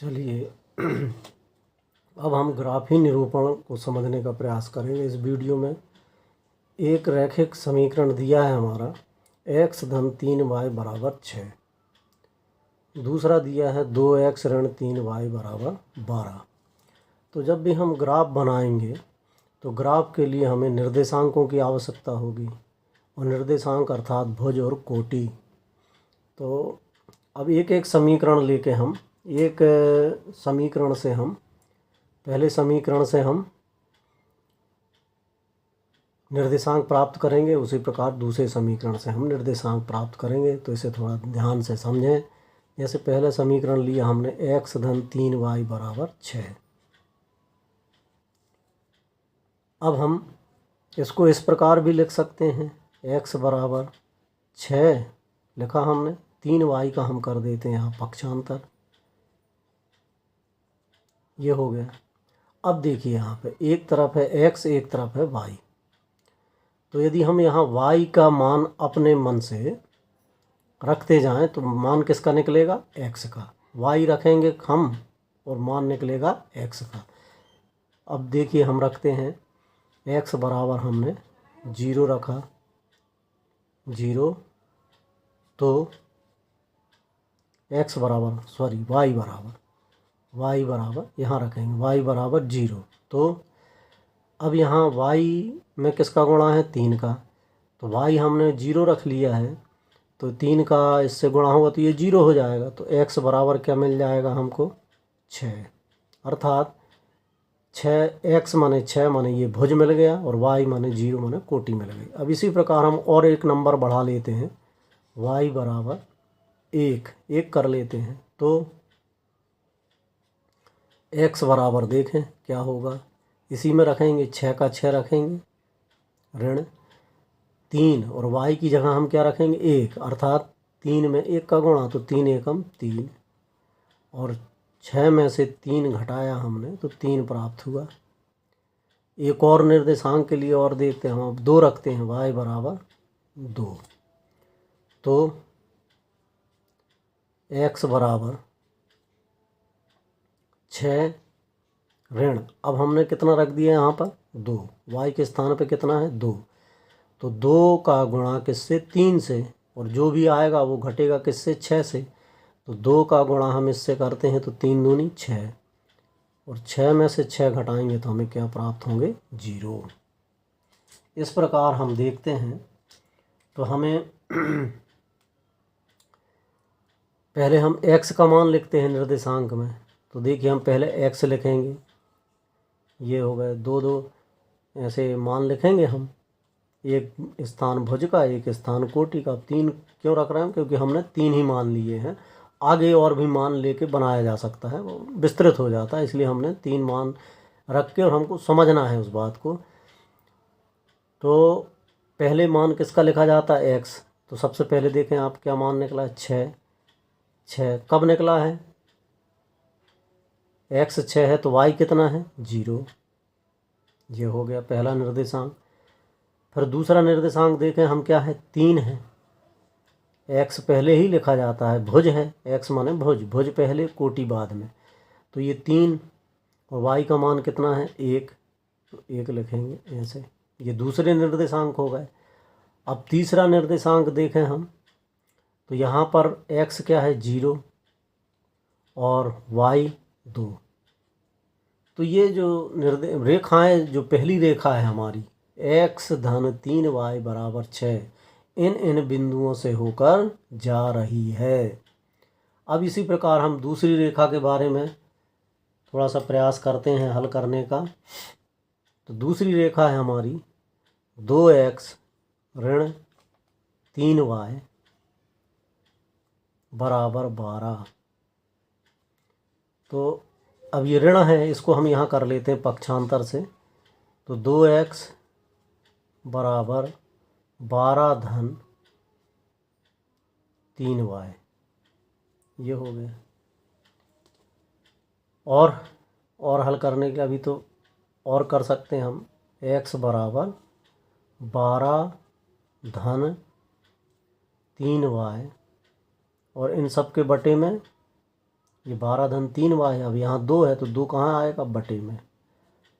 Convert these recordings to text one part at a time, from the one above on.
चलिए अब हम ग्राफी निरूपण को समझने का प्रयास करेंगे। इस वीडियो में एक रैखिक समीकरण दिया है हमारा x धन 3y बराबर 6। दूसरा दिया है 2x ऋण 3y बराबर 12। तो जब भी हम ग्राफ बनाएंगे तो ग्राफ के लिए हमें निर्देशांकों की आवश्यकता होगी, और निर्देशांक अर्थात भुज और कोटि। तो अब एक एक समीकरण लेके हम पहले समीकरण से हम निर्देशांक प्राप्त करेंगे, उसी प्रकार दूसरे समीकरण से हम निर्देशांक प्राप्त करेंगे। तो इसे थोड़ा ध्यान से समझें। जैसे पहले समीकरण लिया हमने x धन 3y बराबर 6। अब हम इसको इस प्रकार भी लिख सकते हैं, x बराबर 6 लिखा हमने, 3y का हम कर देते हैं यहाँ पक्षांतर, ये हो गया। अब देखिए यहाँ पे एक तरफ है x, एक तरफ है y। तो यदि हम यहाँ y का मान अपने मन से रखते जाएं तो मान किसका निकलेगा? x का। y रखेंगे हम और मान निकलेगा x का। अब देखिए हम रखते हैं x बराबर हमने 0 रखा, 0, तो x बराबर y बराबर यहाँ रखेंगे y बराबर 0। तो अब यहाँ y में किसका गुणा है? 3 का। तो y हमने 0 रख लिया है, तो 3 का इससे गुणा होगा तो ये 0 हो जाएगा। तो x बराबर क्या मिल जाएगा हमको? 6। अर्थात 6x माने 6 माने ये भुज मिल गया, और y माने 0 माने कोटि मिल गई। अब इसी प्रकार हम और एक नंबर बढ़ा लेते हैं, y बराबर 1 कर लेते हैं। तो x बराबर देखें क्या होगा, इसी में रखेंगे 6 का 6 रखेंगे ऋण 3, और y की जगह हम क्या रखेंगे? 1, अर्थात 3 में 1 का गुणा, तो 3 एकम 3, और 6 में से 3 घटाया हमने तो 3 प्राप्त हुआ। एक और निर्देशांक के लिए और देखते हैं, हम अब 2 रखते हैं, y बराबर 2। तो x बराबर 6 ऋण, अब हमने कितना रख दिया यहाँ पर? 2। y के स्थान पे कितना है? 2। तो 2 का गुणा किससे? 3 से, और जो भी आएगा वो घटेगा किससे? 6 से। तो 2 का गुणा हम इससे करते हैं तो 3 दूनी 6, और 6 में से 6 घटाएंगे तो हमें क्या प्राप्त होंगे? 0। इस प्रकार हम देखते हैं। तो हमें पहले हम x का मान लिखते हैं निर्देशांक में। तो देखिए हम पहले x लिखेंगे, ये हो गए 2 2 ऐसे मान लिखेंगे हम, एक स्थान भुज का, एक स्थान कोटि का। 3 क्यों रख रहे हैं? क्योंकि हमने 3 ही मान लिए हैं, आगे और भी मान लेके बनाया जा सकता है, वो विस्तृत हो जाता है, इसलिए हमने 3 मान रख के और हमको समझना है उस बात को। तो पहले मान किसका लिखा जाता है? x। तो सबसे पहले देखें आप क्या मान निकला है? 6 कब निकला है? x 6 है तो y कितना है? 0। ये हो गया पहला निर्देशांक। फिर दूसरा निर्देशांक देखें हम, क्या है? 3 है। x पहले ही लिखा जाता है, भुज है, x माने भुज पहले कोटि बाद में। तो ये 3, और y का मान कितना है? 1, तो 1 लिखेंगे ऐसे। ये दूसरे निर्देशांक हो गए। अब तीसरा निर्देशांक देखें हम, तो यहाँ पर x क्या है? 0, और y 2। तो ये जो रेखाएं, जो पहली रेखा है हमारी x धन 3y बराबर 6, इन बिंदुओं से होकर जा रही है। अब इसी प्रकार हम दूसरी रेखा के बारे में थोड़ा सा प्रयास करते हैं हल करने का। तो दूसरी रेखा है हमारी 2x ऋण 3y बराबर 12। तो अब ये ऋण है, इसको हम यहाँ कर लेते हैं पक्षांतर से। तो 2x बराबर 12 धन 3y, ये हो गया। और हल करने के अभी तो और कर सकते हैं हम, x बराबर 12 धन 3y, और इन सब के बटे में ये 12 धन 3y, अब यहाँ 2 है तो 2 कहाँ आएगा, बटे में।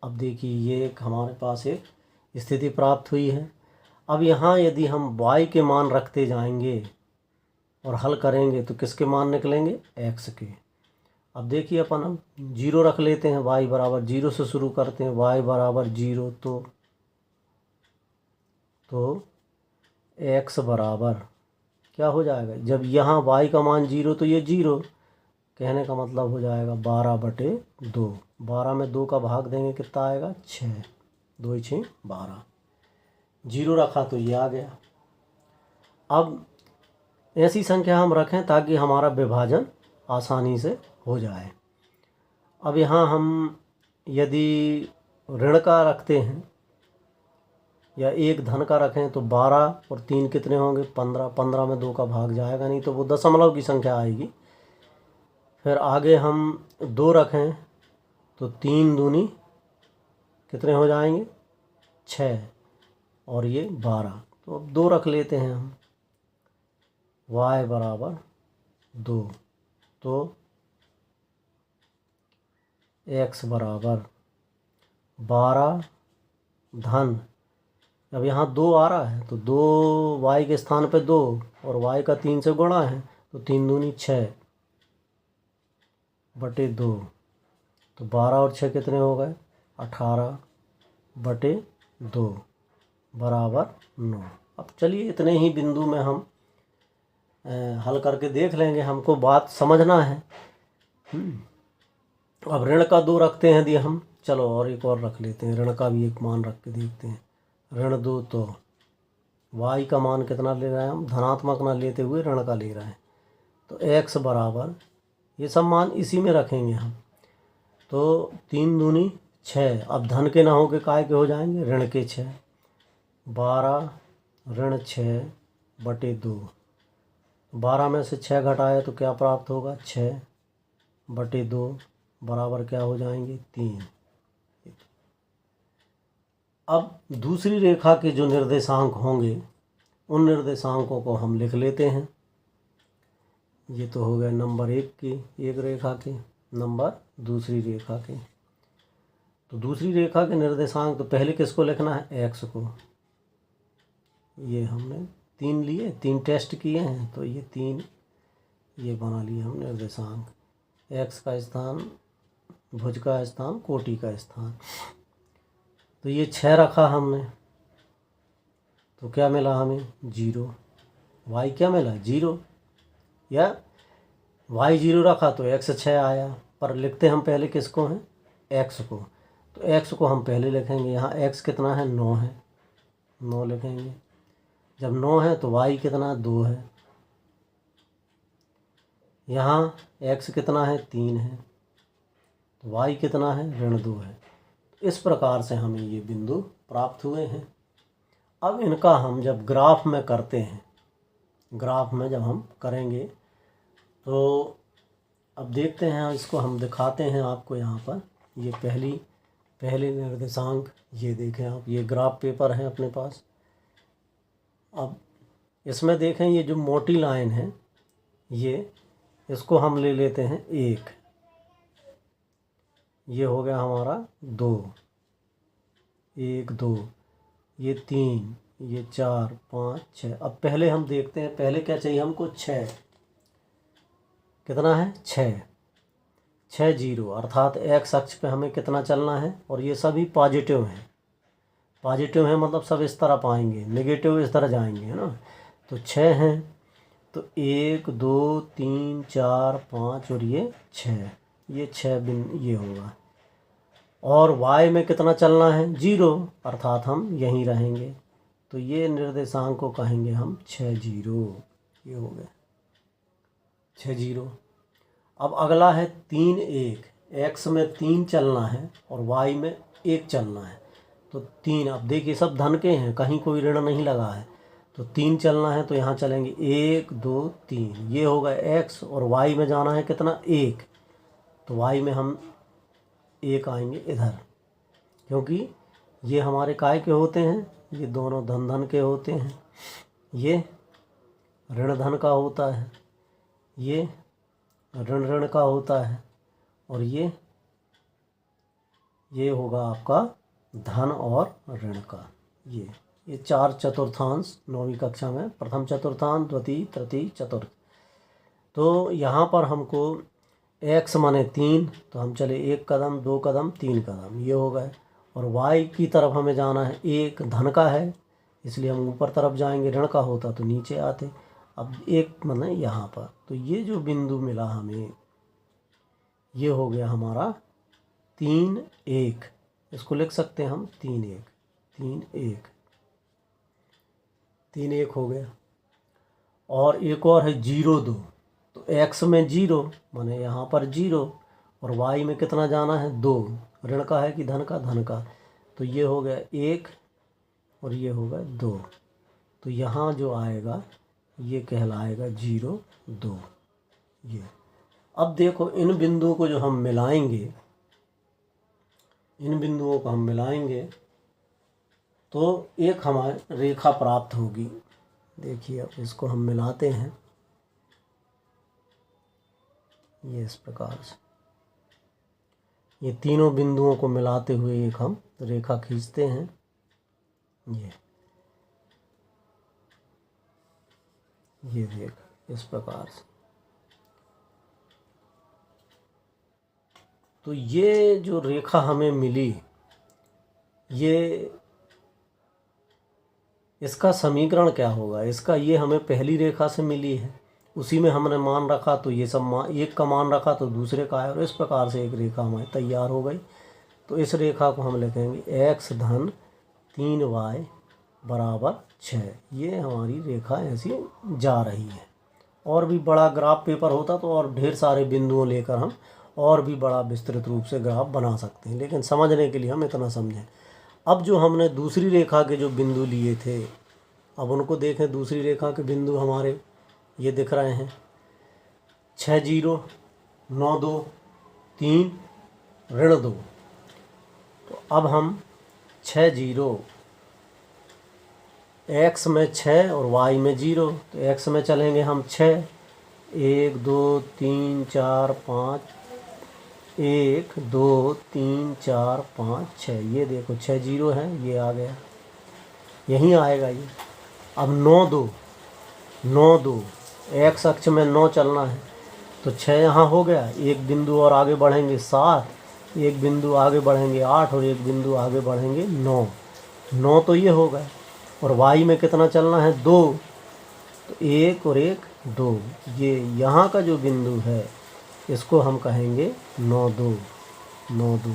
अब देखिए ये एक हमारे पास एक स्थिति प्राप्त हुई है। अब यहाँ यदि हम y के मान रखते जाएंगे और हल करेंगे तो किसके मान निकलेंगे, x के। अब देखिए अपन हम 0 रख लेते हैं, y बराबर 0 से शुरू करते हैं, y बराबर 0 तो x बराबर क्या हो जाएगा, जब यहाँ y का मान 0 तो ये 0, कहने का मतलब हो जाएगा 12/2। 12 में 2 का भाग देंगे कितना आएगा, 6, 2 6 12। 0 रखा तो ये आ गया। अब ऐसी संख्या हम रखें ताकि हमारा विभाजन आसानी से हो जाए। अब यहाँ हम यदि ऋण का रखते हैं या एक धन का रखें तो 12 और 3 कितने होंगे, 15। 15 में 2 का भाग जाएगा नहीं तो वो दशमलव की संख्या आएगी। फिर आगे हम 2 रखें तो 3 दूनी कितने हो जाएंगे, 6 और ये 12। तो अब 2 रख लेते हैं हम, y बराबर 2 तो x बराबर 12 धन, अब यहाँ 2 आ रहा है तो 2 y के स्थान पे 2 और y का 3 से गुणा है तो 3 दूनी 6 बटे 2, तो 12 और 6 कितने हो गए, 18 बटे 2 बराबर 9। अब चलिए इतने ही बिंदु में हम हल करके देख लेंगे, हमको बात समझना है। अब ऋण का 2 रखते हैं दिए हम, चलो और एक और रख लेते हैं, ऋण का भी एक मान रख के देखते हैं। ऋण 2 तो y का मान कितना ले रहे हैं हम, धनात्मक ना लेते हुए ऋण का ले रहे हैं, तो x बराबर ये सब मान इसी में रखेंगे हम, तो 3 दूनी 6। अब धन के ना हो के काय के हो जाएंगे, ऋण के 6। 12 ऋण 6 बटे 2, 12 में से 6 घटाए तो क्या प्राप्त होगा, 6 बटे 2 बराबर क्या हो जाएंगे, 3। अब दूसरी रेखा के जो निर्देशांक होंगे उन निर्देशांकों को हम लिख लेते हैं। ये तो हो गए नंबर 1 की एक रेखा के, नंबर दूसरी रेखा के। तो दूसरी रेखा के निर्देशांक तो पहले किसको लिखना है, x को। ये हमने 3 लिए, 3 टेस्ट किए हैं तो ये 3 ये बना लिए हम निर्देशांक। x का स्थान, भुज का स्थान, कोटि का स्थान, तो ये 6 रखा हमने तो क्या मिला हमें, 0। y क्या मिला, 0, या y 0 रखा तो x 6 आया। पर लिखते हम पहले किसको हैं, x को, तो x को हम पहले लिखेंगे। यहाँ x कितना है, 9 है, 9 लिखेंगे। जब 9 है तो y कितना, 2 है। यहाँ x कितना है, 3 है, तो y कितना है, ऋण 2 है। इस प्रकार से हमें ये बिंदु प्राप्त हुए हैं। अब इनका हम जब ग्राफ में करते हैं, ग्राफ में जब हम करेंगे तो अब देखते हैं, इसको हम दिखाते हैं आपको यहाँ पर। ये पहले निर्देशांक, ये देखें आप, ये ग्राफ पेपर है अपने पास। अब इसमें देखें ये जो मोटी लाइन है, ये इसको हम ले लेते हैं 1, ये हो गया हमारा 2, 1 2, ये 3, ये 4 5 6। अब पहले हम देखते हैं, पहले क्या चाहिए हमको, 6, कितना है, 6 0, अर्थात x अक्ष पे हमें कितना चलना है, और ये सभी पॉजिटिव हैं। पॉजिटिव है मतलब सब इस तरफ आएंगे, नेगेटिव इस तरह जाएंगे, है ना। तो 6 हैं, तो 1 2 3 4 5 और ये 6, ये 6 ये होगा। और y में कितना चलना है, 0, अर्थात हम यहीं रहेंगे। तो ये निर्देशांक को कहेंगे हम 6 0, ये हो गया 6 0। अब अगला है 3 1, x में 3 चलना है और y में 1 चलना है। तो 3, अब देखिए सब धन के हैं, कहीं कोई ऋण नहीं लगा है, तो 3 चलना है तो यहाँ चलेंगे 1 2 3, ये होगा x, और y में जाना है कितना, 1, तो y में हम 1 आएंगे इधर, क्योंकि ये हमारे काय के होते हैं, ये दोनों धन धन के होते हैं, ये ऋण धन का होता है, ये ऋण ऋण का होता है, और ये होगा आपका धन और ऋण का। ये 4 चतुर्थांश 9वीं कक्षा में, प्रथम चतुर्थांश, द्वितीय, तृतीय, चतुर्थ। तो यहाँ पर हमको x माने 3, तो हम चले 1 कदम, 2 कदम, 3 कदम, ये हो गए। और y की तरफ हमें जाना है, 1 धन का है इसलिए हम ऊपर तरफ जाएंगे, ऋण का होता तो नीचे आते। अब 1 माने यहाँ पर, तो ये जो बिंदु मिला हमें, ये हो गया हमारा 3 1, इसको लिख सकते हैं हम 3 1, 3 1, 3 1 हो गया। और एक और है 0 2, तो x में 0 माने यहाँ पर 0, और y में कितना जाना है 2, ऋण का है कि धन का, धन का, तो ये हो गया 1 और ये होगा 2, तो यहाँ जो आएगा ये कहलाएगा 0 2। ये अब देखो इन बिंदुओं को जो हम मिलाएंगे, इन बिंदुओं को हम मिलाएंगे तो एक हमारी रेखा प्राप्त होगी। देखिए अब इसको हम मिलाते हैं, ये इस प्रकार से ये तीनों बिंदुओं को मिलाते हुए एक हम रेखा खींचते हैं। ये देख इस प्रकार से। तो ये जो रेखा हमें मिली, ये इसका समीकरण क्या होगा, इसका ये हमें पहली रेखा से मिली है, उसी में हमने मान रखा तो ये सब एक का मान रखा तो दूसरे का है, और इस प्रकार से एक रेखा हमारी तैयार हो गई। तो इस रेखा को हम लिखेंगे x धन 3y बराबर 6। ये हमारी रेखा ऐसी जा रही है। और भी बड़ा ग्राफ पेपर होता तो और ढेर सारे बिंदुओं लेकर हम और भी बड़ा विस्तृत रूप से ग्राफ बना सकते हैं, लेकिन समझने के लिए हम इतना समझें। अब जो हमने दूसरी रेखा के जो बिंदु लिए थे, अब उनको देखें। दूसरी रेखा के बिंदु हमारे ये दिख रहे हैं, 6 0 9 2 3 ऋण 2। तो अब हम 6 0, x में 6 और y में 0, तो x में चलेंगे हम 6, 1 2 3 4 5, 1 2 3 4 5 6, ये देखो 6 0 है, ये आ गया, यहीं आएगा ये। अब 9 2 x अक्ष में 9 चलना है, तो 6 यहाँ हो गया, एक बिंदु और आगे बढ़ेंगे 7, एक बिंदु आगे बढ़ेंगे 8, और एक बिंदु आगे बढ़ेंगे 9 तो ये हो गया। और y में कितना चलना है 2, तो 1 और 1 2, ये यहाँ का जो बिंदु है इसको हम कहेंगे 9 2 9 2।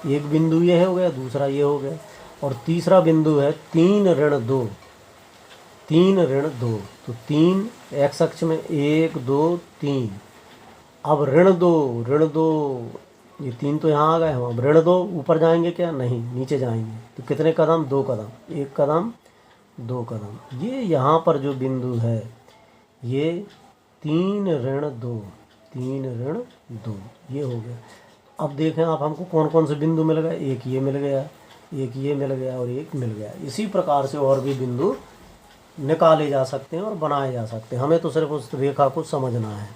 ये एक बिंदु ये हो गया, दूसरा ये हो गया, और तीसरा बिंदु है 3 ऋण 2, 3 ऋण 2, तो 3 x अक्ष में 1 2 3। अब ऋण 2, ये 3 तो यहाँ आ गए हम। अब ऋण 2 ऊपर जाएंगे क्या, नहीं नीचे जाएंगे, तो कितने कदम, 2 कदम, 1 कदम 2 कदम। ये यहाँ पर जो बिंदु है ये 3 ऋण 2, 3 ऋण 2, ये हो गया। अब देखें आप हमको कौन कौन से बिंदु मिल गए, एक ये मिल गया, एक ये मिल गया, और एक मिल गया। इसी प्रकार से और भी बिंदु निकाले जा सकते हैं और बनाए जा सकते हैं, हमें तो सिर्फ उस रेखा को समझना है।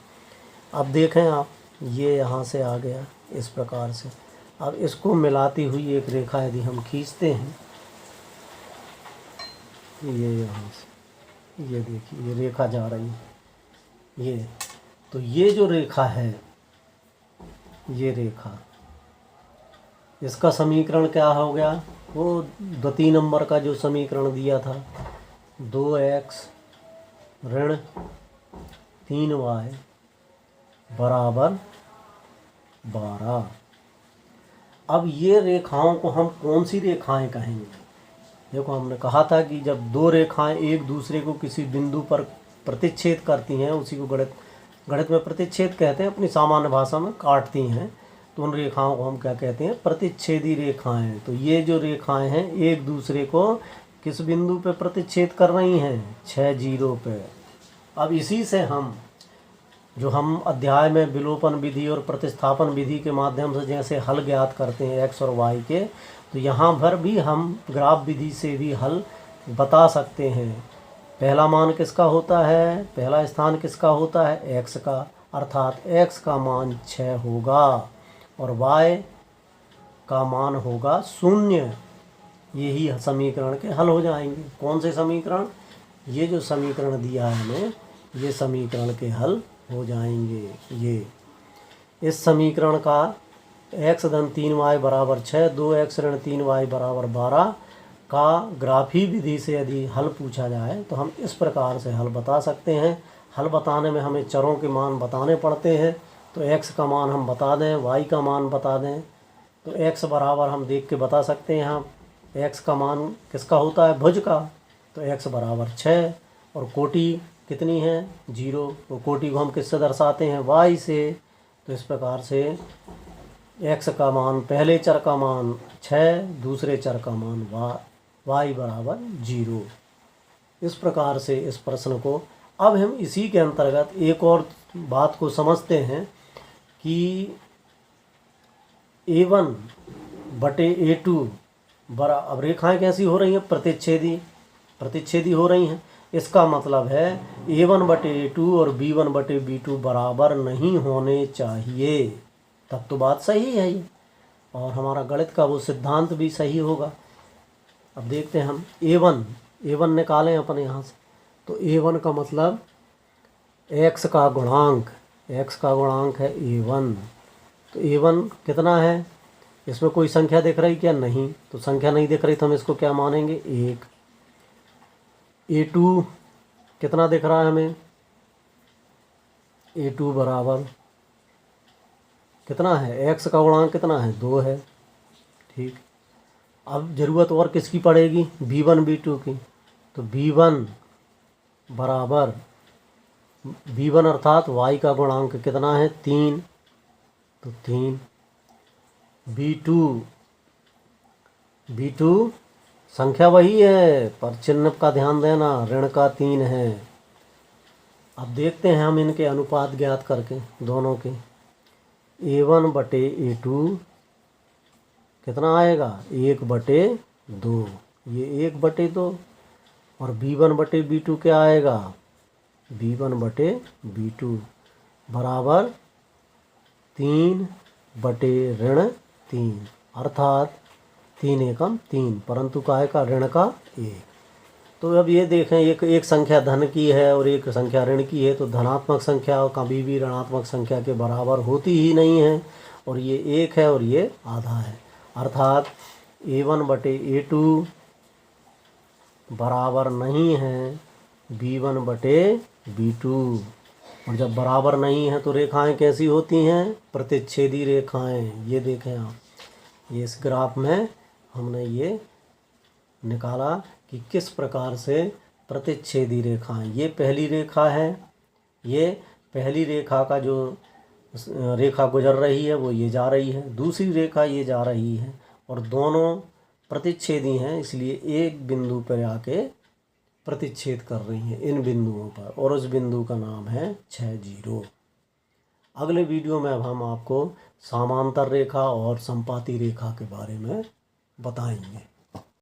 अब देखें आप, ये यहाँ से आ गया इस प्रकार से। अब इसको मिलाती हुई एक रेखा यदि हम खींचते हैं, ये यहाँ से, ये देखिए ये रेखा जा रही है, ये तो ये जो रेखा है, ये रेखा, इसका समीकरण क्या हो गया, वो द्वितीय नंबर का जो समीकरण दिया था, 2x ऋण 3y बराबर 12। अब ये रेखाओं को हम कौन सी रेखाएं कहेंगे। देखो हमने कहा था कि जब दो रेखाएं एक दूसरे को किसी बिंदु पर प्रतिच्छेद करती हैं, उसी को गणित में प्रतिच्छेद कहते हैं, अपनी सामान्य भाषा में काटती हैं, तो उन रेखाओं को हम क्या कहते हैं, प्रतिच्छेदी रेखाएं। तो ये जो रेखाएं हैं एक दूसरे को किस बिंदु पे प्रतिच्छेद कर रही हैं, 6 0 पे। अब इसी से हम जो हम अध्याय में विलोपन विधि और प्रतिस्थापन विधि के माध्यम से जैसे हल ज्ञात करते हैं x और y के, तो यहाँ पर भी हम ग्राफ विधि से भी हल बता सकते हैं। पहला मान किसका होता है, पहला स्थान किसका होता है, x का, अर्थात x का मान 6 होगा और y का मान होगा 0। यही समीकरण के हल हो जाएंगे। कौन से समीकरण, ये जो समीकरण दिया है हमें, ये समीकरण के हल हो जाएंगे। ये इस समीकरण का x धन 3y बराबर 6, 2x ऋण 3y बराबर 12 का ग्राफी विधि से यदि हल पूछा जाए तो हम इस प्रकार से हल बता सकते हैं। हल बताने में हमें चरों के मान बताने पड़ते हैं, तो x का मान हम बता दें, y का मान बता दें। तो x बराबर हम देख के बता सकते हैं, यहाँ x का मान किसका होता है, भुज का, तो x बराबर 6 और कोटि कितनी है, 0। तो कोटि को हम किससे दर्शाते हैं, y से। तो इस प्रकार से x का मान, पहले चर का मान 6, दूसरे चर का मान y बराबर 0। इस प्रकार से इस प्रश्न को, अब हम इसी के अंतर्गत एक और बात को समझते हैं कि a1 बटे a2 बरा, अब रेखाएं कैसी हो रही हैं, प्रतिच्छेदी हो रही हैं। इसका मतलब है a1 बटे a2 और b1 बटे b2 बराबर नहीं होने चाहिए, तब तो बात सही है ये, और हमारा गणित का वो सिद्धांत भी सही होगा। अब देखते हैं हम a1 निकालें अपने यहाँ से, तो a1 का मतलब x का गुणांक है a1। तो a1 कितना है, इसमें कोई संख्या दिख रही क्या, नहीं, तो संख्या नहीं दिख रही तो हम इसको क्या मानेंगे, 1। a2 कितना दिख रहा है हमें, a2 बराबर कितना है, x का गुणांक कितना है, 2 है, ठीक। अब ज़रूरत और किसकी पड़ेगी, b1 b2 की, तो b1 बराबर, b1 अर्थात y का गुणांक कितना है, 3, तो 3। b2 संख्या वही है पर चिन्ह का ध्यान देना, ऋण का 3 है। अब देखते हैं हम इनके अनुपात ज्ञात करके दोनों के, a1 बटे a2 कितना आएगा, 1 बटे 2, ये 1 बटे 2, और b1 बटे b2 क्या आएगा, b1 बटे b2 बराबर 3 बटे ऋण 3, अर्थात 3 एकम 3, परंतु काहे का, ऋण का 1। तो अब ये देखें, एक संख्या धन की है और एक संख्या ऋण की है, तो धनात्मक संख्या कभी भी ऋणात्मक संख्या के बराबर होती ही नहीं है, और ये 1 है और ये आधा है, अर्थात a1 बटे a2 बराबर नहीं है b1 बटे b2। और जब बराबर नहीं है तो रेखाएं कैसी होती हैं, प्रतिच्छेदी रेखाएं। ये देखें आप, ये इस ग्राफ में हमने ये निकाला कि किस प्रकार से प्रतिच्छेदी रेखाएं, ये पहली रेखा है, ये पहली रेखा का जो रेखा गुजर रही है वो ये जा रही है, दूसरी रेखा ये जा रही है, और दोनों प्रतिच्छेदी हैं, इसलिए एक बिंदु पर आके प्रतिच्छेद कर रही हैं इन बिंदुओं पर, और उस बिंदु का नाम है 6 अगले वीडियो में अब हम आपको समांतर रेखा और संपाती रेखा के बारे में बताएंगे।